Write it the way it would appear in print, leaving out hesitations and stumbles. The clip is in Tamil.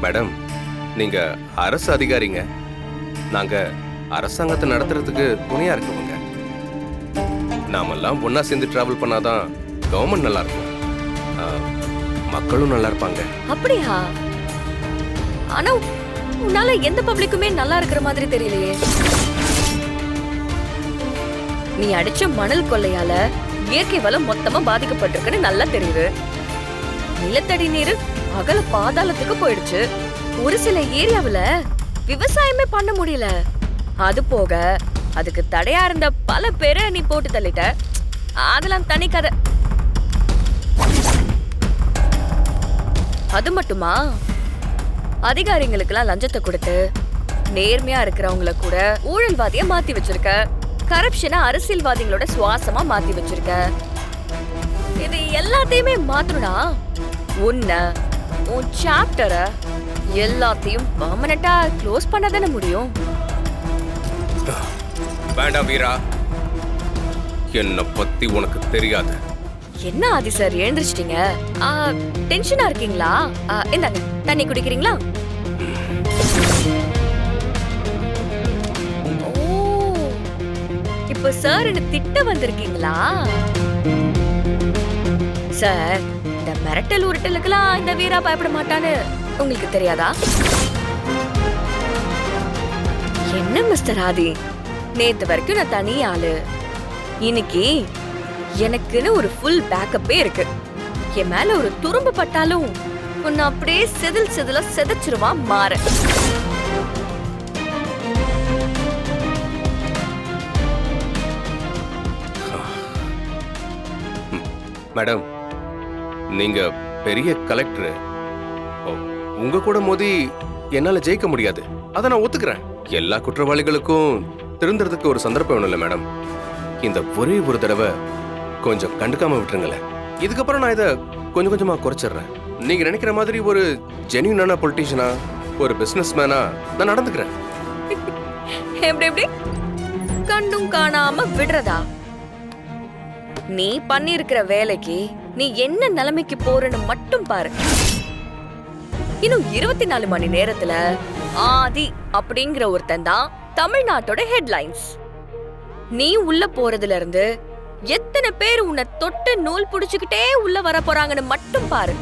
மேடம், நீங்க அரசு அதிகாரிங்க. நாங்க அரசாங்கத்தை நடத்துறதுக்கு துணையா இருக்கவங்க. நாமெல்லாம் ஒன்னா சேர்ந்து டிராவல் பண்ணாதான் கவர்மெண்ட் நல்லா இருக்கும், மக்களும் நல்லா இருப்பாங்க. அப்படியா? ஆனா உன்னால எந்த பப்ளிக்குமே நல்லா இருக்கிற மாதிரி தெரியலையே. நீ அடிச்ச மணல் கொள்ளையால இயற்கை வளம் மொத்தமா பாதிக்கப்பட்டிருக்குன்னு நல்லா தெரியுது. நிலத்தடி நீர் அகல பாதாளத்துக்கு போயிடுச்சு. ஒரு சில ஏரியாவுல விவசாயமே பண்ண முடியல. அது போக அதுக்கு தடையா இருந்த பல பேரை நீ போட்டு தள்ளிட்ட. அதெல்லாம் தனி கதை. அது மட்டுமா, அதிகாரிகளுக்கெல்லாம் லஞ்சத்தை கொடுத்து நேர்மையா இருக்கிறவங்கள கூட ஊழல்வாதியா மாத்தி வச்சிருக்க. கரப்ஷனை அரசியல்வாதிகளோட சுவாசமா மாத்தி வச்சிருக்க. இது எல்லாத்தையுமே மாத்தணும்னா உன்னை, உன் சாப்டரை எல்லாத்தையும் பெர்மனண்டா க்ளோஸ் பண்ண தானே முடியும். வேண்டாம் வீரா, என்ன பத்தி உனக்கு தெரியாது. என்ன ஆதி சார் எழுந்திருச்சிட்டீங்க? டென்ஷனா இருக்கீங்களா? இந்தாங்க தண்ணி குடிக்கிறீங்களா? ஓ, இப்ப சார் என்ன திட்ட வந்திருக்கீங்களா? சார், இந்த மிரட்டல் உருட்டலுக்கெல்லாம் இந்த வீரா பயப்பட மாட்டான்னு உங்களுக்கு தெரியாதா? என்ன மிஸ்டர் ஆதி, நேத்து வரைக்கும் நான் தனி ஆளு. இன்னைக்கு எனக்குன்னு ஒரு ஃபுல் பேக்கப்பே இருக்கு. என் மேல ஒரு துரும்பு பட்டாலும் உன்னை அப்படியே செதில் செதில செதச்சிருவா மாற. மேடம், நீங்க பெரிய கலெக்டர். உங்க கூட மோதி என்னால ஜெயிக்க முடியாது, அதை நான் ஒத்துக்கிறேன். எல்லா குற்றவாளிகளுக்கும் திருந்துறதுக்கு ஒரு சந்தர்ப்பம் வேணும் இல்ல மேடம்? இந்த ஒரே ஒரு தடவை கொஞ்சம் கண்டுக்காம விட்டுருங்களேன். இதுக்கப்புறம் நான் இதை கொஞ்சம் கொஞ்சமா குறைச்சிடுறேன். நீங்க நினைக்கிற மாதிரி ஒரு ஜென்யூனான பொலிட்டீஷியனா, ஒரு பிசினஸ் மேனா நான் நடந்துக்கிறேன். எப்படி எப்படி கண்டும் காணாம விடுறதா? நீ பண்ணிருக்கிற வேலைக்கு நீ என்ன நிலைமைக்கு போறன்னு மட்டும் பாரு. இன்னும் 24 மணி நேரத்துல ஆதி அப்படிங்கிற ஒருத்தன் தான் தமிழ்நாட்டோட ஹெட்லைன்ஸ். நீ உள்ள போறதுல இருந்து எத்தனை பேர் உன்னை தொட்டு நூல் புடிச்சுக்கிட்டே உள்ள வர போறாங்கன்னு மட்டும் பாரு.